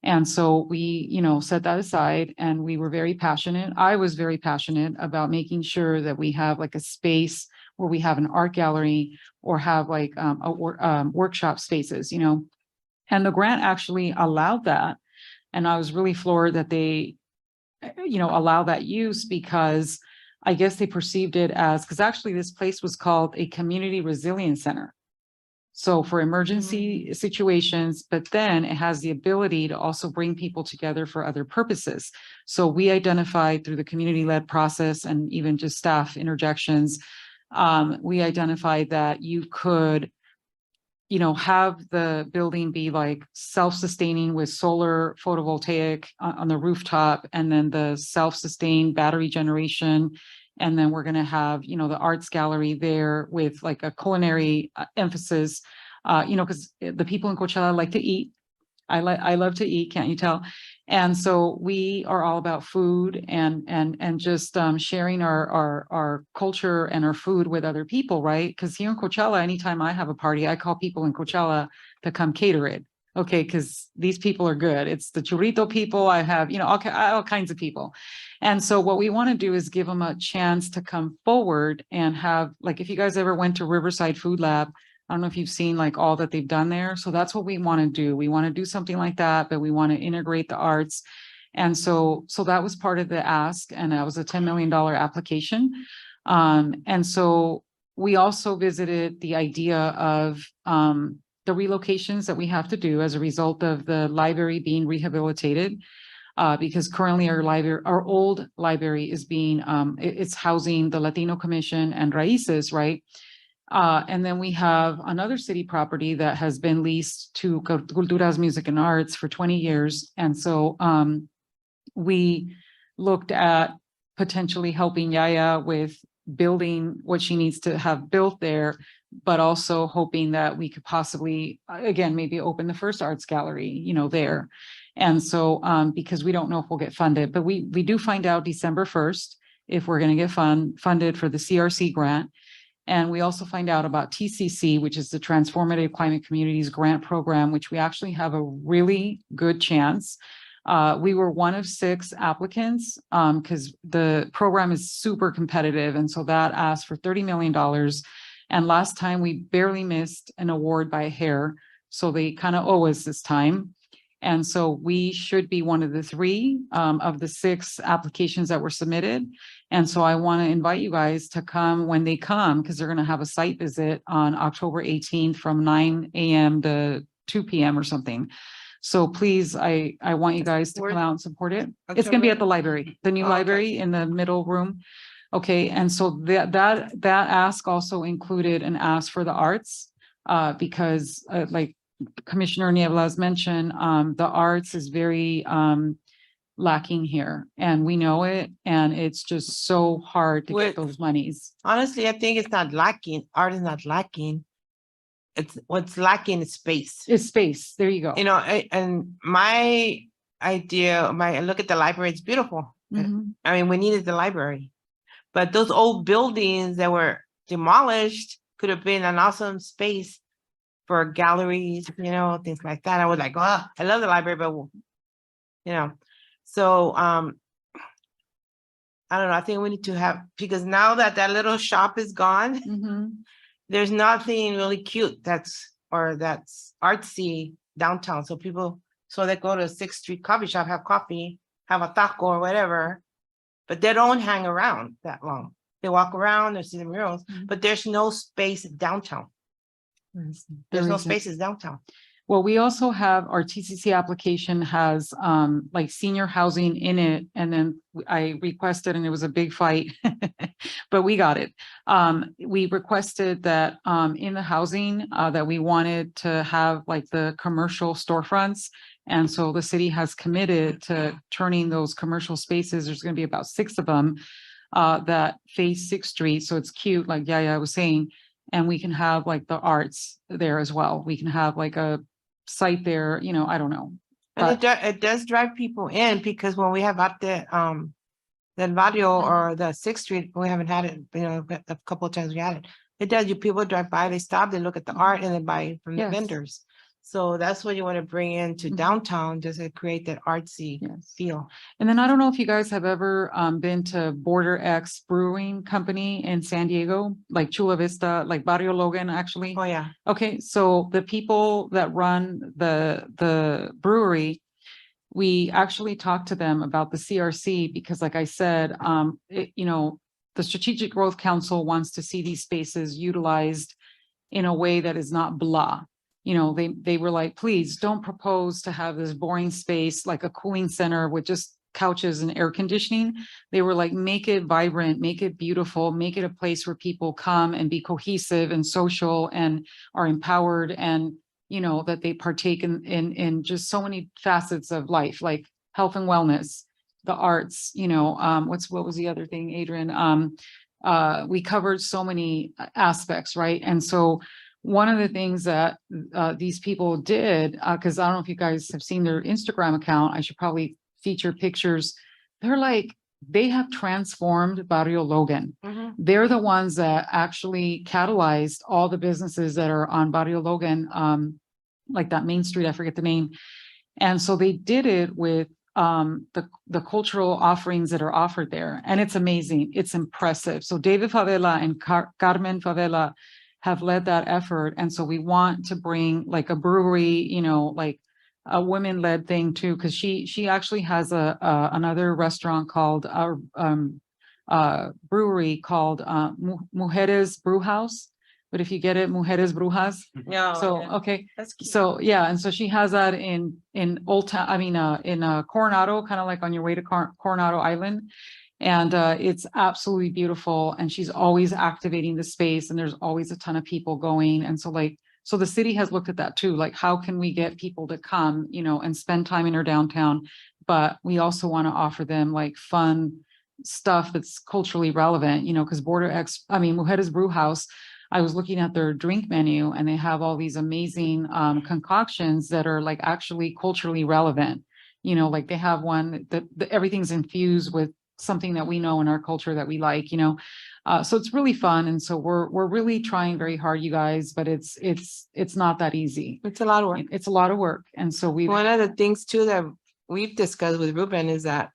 And so we, you know, set that aside, and we were very passionate. I was very passionate about making sure that we have like a space where we have an art gallery or have like workshop spaces, you know. And the grant actually allowed that. And I was really floored that they, you know, allow that use, because I guess they perceived it as, because actually this place was called a community resilience center. So for emergency situations, but then it has the ability to also bring people together for other purposes. So we identified through the community-led process and even just staff interjections, we identified that you could, you know, have the building be like self-sustaining with solar photovoltaic on the rooftop, and then the self-sustained battery generation. And then we're going to have, you know, the arts gallery there with like a culinary emphasis, you know, because the people in Coachella like to eat. I love to eat, can't you tell? And so we are all about food and just sharing our culture and our food with other people, right? Because here in Coachella, anytime I have a party, I call people in Coachella to come cater it. Okay, because these people are good. It's the churrito people. I have, you know, all kinds of people. And so what we want to do is give them a chance to come forward and have, like, if you guys ever went to Riverside Food Lab, I don't know if you've seen like all that they've done there. So that's what we want to do. We want to do something like that, but we want to integrate the arts. And so that was part of the ask, and that was a $10 million application. And so we also visited the idea of the relocations that we have to do as a result of the library being rehabilitated. Because currently our old library is being, it's housing the Latino Commission and Raíces, right? And then we have another city property that has been leased to Culturas Music and Arts for 20 years. And so we looked at potentially helping Yaya with building what she needs to have built there, but also hoping that we could possibly, again, maybe open the first arts gallery, you know, there. And so because we don't know if we'll get funded, but we do find out December 1st if we're going to get funded for the CRC grant. And we also find out about TCC, which is the Transformative Climate Communities Grant Program, which we actually have a really good chance. We were one of 6 applicants because the program is super competitive. And so that asked for $30 million. And last time we barely missed an award by a hair. So they kind of owe us this time. And so we should be one of the 3 of the 6 applications that were submitted. And so I want to invite you guys to come when they come, because they're going to have a site visit on October 18th from 9 a.m. to 2 p.m. or something. So please, I want you guys to come out and support it. It's going to be at the library, the new library in the middle room. Okay, and so that ask also included an ask for the arts, because like Commissioner Nieblas mentioned, the arts is very lacking here, and we know it, and it's just so hard to get those monies. Honestly, I think it's not lacking. Art is not lacking. It's what's lacking is space. It's space. There you go. You know, and my idea, I look at the library, it's beautiful. Mhm. I mean, we needed the library, but those old buildings that were demolished could have been an awesome space for galleries, you know, things like that. I was like, oh, I love the library, but you know, so I don't know. I think we need to have, because now that little shop is gone, Mhm. there's nothing really cute that's artsy downtown. So they go to 6th Street coffee shop, have coffee, have a taco or whatever, but they don't hang around that long. They walk around, they see the murals, but there's no space downtown. There's no spaces downtown. Well, we also have our TCC application has like senior housing in it. And then I requested, and it was a big fight, but we got it. We requested that in the housing that we wanted to have like the commercial storefronts. And so the city has committed to turning those commercial spaces. There's going to be about 6 of them that face 6th Street. So it's cute, like Yaya was saying. And we can have like the arts there as well. We can have like a site there, you know, I don't know. And it does drive people in, because when we have out the barrio or the 6th Street, we haven't had it, you know, a couple of times we had it. It does, people drive by, they stop, they look at the art and they buy from the Yes. vendors. So that's what you want to bring into Mhm. downtown, just to create that artsy Yes. feel. And then I don't know if you guys have ever been to Border X Brewing Company in San Diego, like Chula Vista, like Barrio Logan, actually. Oh, yeah. Okay, so the people that run the brewery, we actually talked to them about the CRC because like I said, you know, the Strategic Growth Council wants to see these spaces utilized in a way that is not blah. You know, they were like, please don't propose to have this boring space like a cooling center with just couches and air conditioning. They were like, make it vibrant, make it beautiful, make it a place where people come and be cohesive and social and are empowered, and you know, that they partake in just so many facets of life, like health and wellness, the arts, you know, what was the other thing, Adrian? We covered so many aspects, right? And so one of the things that these people did, because I don't know if you guys have seen their Instagram account, I should probably feature pictures. They're like, they have transformed Barrio Logan. Mhm. They're the ones that actually catalyzed all the businesses that are on Barrio Logan, like that main street, I forget the name. And so they did it with the cultural offerings that are offered there. And it's amazing. It's impressive. So David Favela and Carmen Favela have led that effort. And so we want to bring like a brewery, you know, like a women-led thing too, because she actually has another restaurant called brewery called Mujeres Brew House. But if you get it, Mujeres Brujas. Yeah. So, okay. That's cute. So, yeah, and so she has that in Old Town, I mean, in Coronado, kind of like on your way to Coronado Island. And it's absolutely beautiful. And she's always activating the space, and there's always a ton of people going. And so like, so the city has looked at that too. Like, how can we get people to come, you know, and spend time in our downtown? But we also want to offer them like fun stuff that's culturally relevant, you know, because Mujeres Brew House, I was looking at their drink menu and they have all these amazing concoctions that are like actually culturally relevant. You know, like they have one that everything's infused with something that we know in our culture that we like, you know. So it's really fun. And so we're really trying very hard, you guys, but it's not that easy. It's a lot of work. It's a lot of work. And so One of the things too that we've discussed with Ruben is that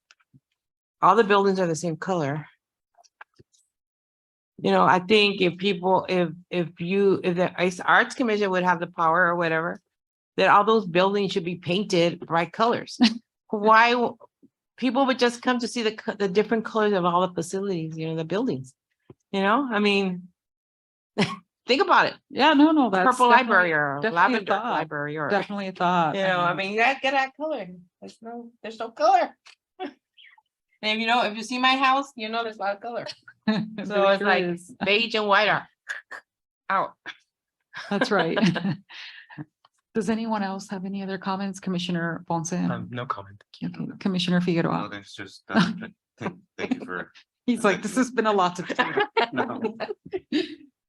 all the buildings are the same color. You know, I think if the Arts Commission would have the power or whatever, that all those buildings should be painted bright colors. Why people would just come to see the different colors of all the facilities, you know, the buildings. You know, I mean, think about it. yeah, no, that's Purple definitely- library or definitely a lavender thought. library or, Definitely a thought. you know, I mean, you gotta get that color. There's no color. And if you see my house, you know, there's a lot of color. There So it's sure like is. beige and white are out. That's right. Does anyone else have any other comments? Commissioner Ponce? No comment. Okay, Commissioner No, Figueroa? that's just, thank you for. He's like, this has been a lot to do. No.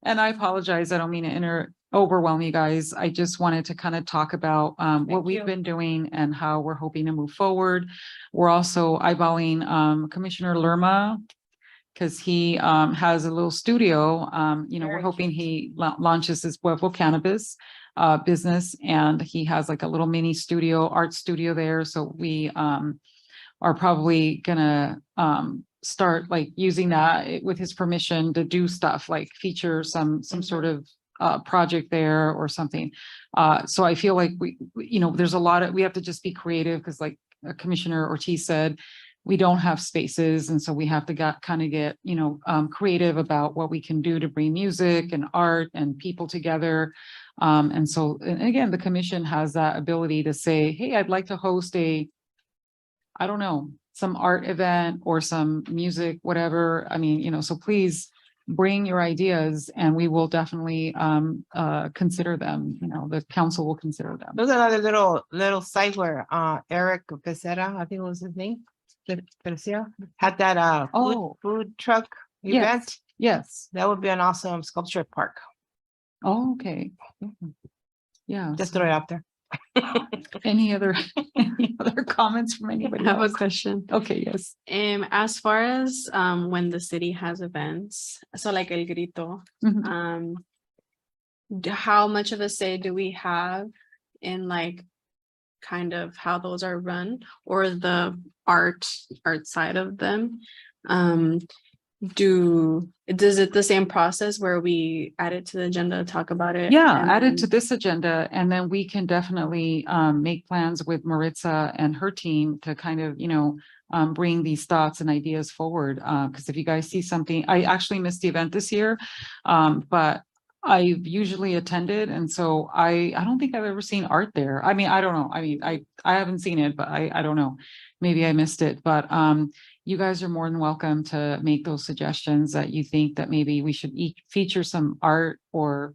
And I apologize. I don't mean to overwhelm you guys. I just wanted to kind of talk about what Thank we've you. been doing and how we're hoping to move forward. We're also eyeballing Commissioner Lerma because he has a little studio. You know, we're Very hoping he launches his Pueblo Cannabis business, and he has like a little mini studio, art studio there. So we are probably gonna start like using that with his permission to do stuff like feature some sort of project there or something. So I feel like you know, there's a lot of, we have to just be creative because like Commissioner Ortiz said, we don't have spaces. And so we have to get, you know, creative about what we can do to bring music and art and people together. And so, and again, the commission has that ability to say, hey, I'd like to host I don't know, some art event or some music, whatever. I mean, so please bring your ideas and we will definitely consider them, the council will consider them. There's another little site where Eric Becerra, I think was his name. Becerra, had that food truck Yes. event. Yes. That would be an awesome sculpture park. Oh, okay. Yeah. Just throw it out there. Any other comments from I anybody have a else? question. Okay, yes. As far as when the city has events, so like El Grito, Mhm. how much of a say do we have in like kind of how those are run, or the art side of them? Does it the same process where we add it to the agenda, talk about it? Yeah, and add it to then- this agenda and then we can definitely make plans with Maritza and her team to kind of, bring these thoughts and ideas forward. Because if you guys see something, I actually missed the event this year, but I've usually attended, and so I don't think I've ever seen art there. I mean, I don't know. I mean, I haven't seen it, but I don't know. Maybe I missed it, but you guys are more than welcome to make those suggestions that you think that maybe we should feature some art or,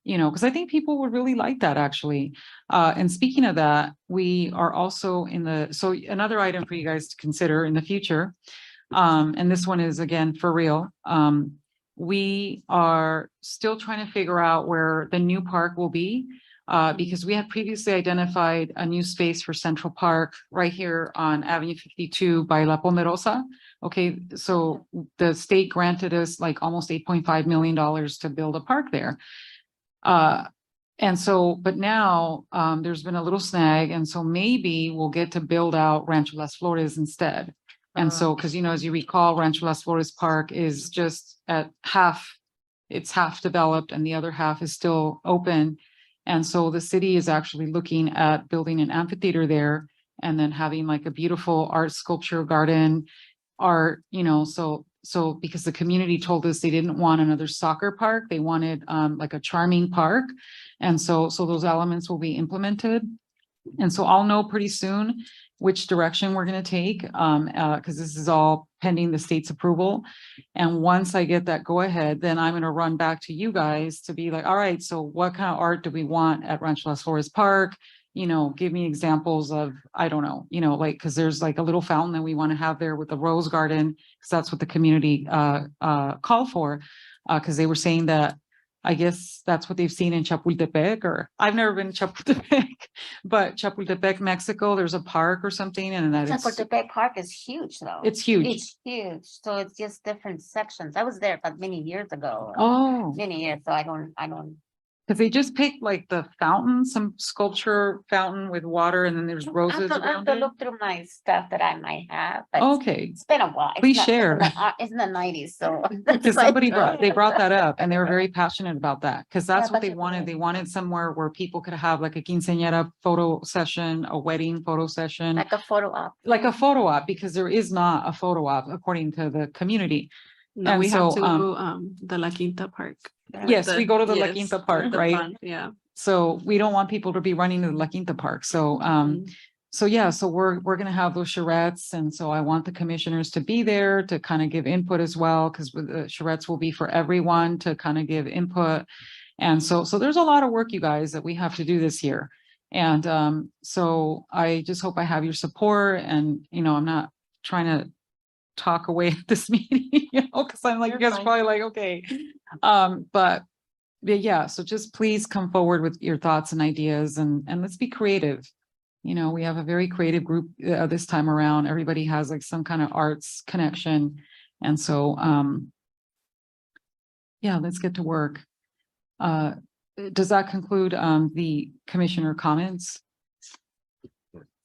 because I think people would really like that actually. And speaking of that, we are also so another item for you guys to consider in the future. And this one is again for real. We are still trying to figure out where the new park will be. Because we had previously identified a new space for Central Park right here on Avenue 52 by La Ponderosa. Okay, so the state granted us like almost $8.5 million to build a park there. And so, but now there's been a little snag, and so maybe we'll get to build out Rancho Las Flores instead. And so, because as you recall, Rancho Las Flores Park is just at it's half developed and the other half is still open. And so the city is actually looking at building an amphitheater there and then having like a beautiful art sculpture garden, so because the community told us they didn't want another soccer park, they wanted like a charming park. And so those elements will be implemented. And so I'll know pretty soon which direction we're going to take, because this is all pending the state's approval. And once I get that go ahead, then I'm going to run back to you guys to be like, all right, so what kind of art do we want at Rancho Las Flores Park? Give me examples of, I don't know, like, because there's like a little fountain that we want to have there with the rose garden, because that's what the community called for, because they were saying that, I guess that's what they've seen in Chapultepec, or I've never been to Chapultepec, but Chapultepec, Mexico, there's a park or something, and that it's Chapultepec Park is huge though. it's huge. It's huge, so it's just different sections. I was there but many years ago. Oh, Many years, so I don't. because they just picked like the fountain, some sculpture fountain with water, and then there's roses I have around to it. look through my stuff that I might have, but Okay, it's been a while. It's Please not- share. It's in the 90s, so. because somebody they brought that up and they were very passionate about that, because that's Yeah, what they but- wanted. They wanted somewhere where people could have like a quinceañera photo session, a wedding photo session. Like a photo op. Like a photo op, because there is not a photo op according to the community. No, And we have so, to go the La Quinta Park. Yes, we go to the La yes, Quinta Park, the right? front, yeah. So we don't want people to be running to the La Quinta Park. So, Mhm. so yeah, so we're gonna have those charrettes, and so I want the commissioners to be there to kind of give input as well, because the charrettes will be for everyone to kind of give input. And so there's a lot of work, you guys, that we have to do this year. And so I just hope I have your support, and I'm not trying to talk away at this meeting, because I'm like, you You're guys are fine. probably like, okay. But yeah, so just please come forward with your thoughts and ideas, and let's be creative. We have a very creative group this time around. Everybody has like some kind of arts connection. And so, yeah, let's get to work. Does that conclude the commissioner comments?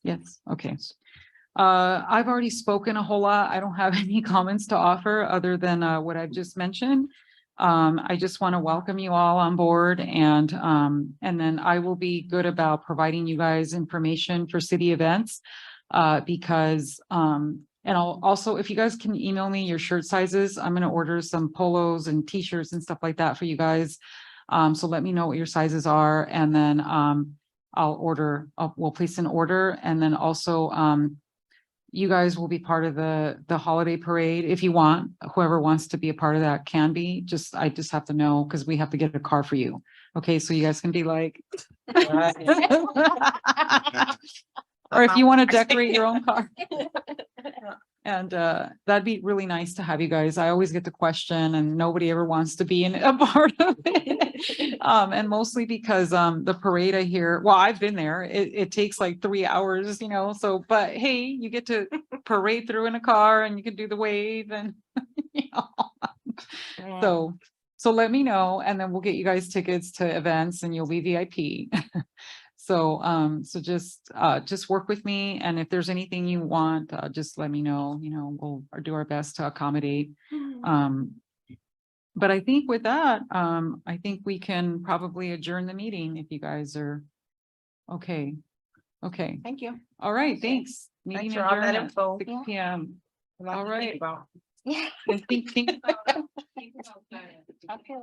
Yes, okay. I've already spoken a whole lot. I don't have any comments to offer other than what I've just mentioned. I just want to welcome you all on board, and then I will be good about providing you guys information for city events, because and I'll also, if you guys can email me your shirt sizes, I'm going to order some polos and t-shirts and stuff like that for you guys. So let me know what your sizes are and then, we'll place an order and then also, you guys will be part of the holiday parade if you want. Whoever wants to be a part of that can be. I just have to know because we have to get a car for you. Okay, so you guys can be like. Or if you want to decorate your own car. And that'd be really nice to have you guys. I always get the question and nobody ever wants to be in a part of it. And mostly because the parade I hear, well, I've been there. It takes like 3 hours, so but hey, you get to parade through in a car and you can do the wave and so let me know and then we'll get you guys tickets to events and you'll be VIP. So, just work with me and if there's anything you want, just let me know, we'll do our best to accommodate. But I think with that, I think we can probably adjourn the meeting if you guys are okay. Okay, Thank you. all right, thanks. Thanks Meeting for all that adjourned at info. 6 PM. A lot to All think right. about. Think about it. Okay.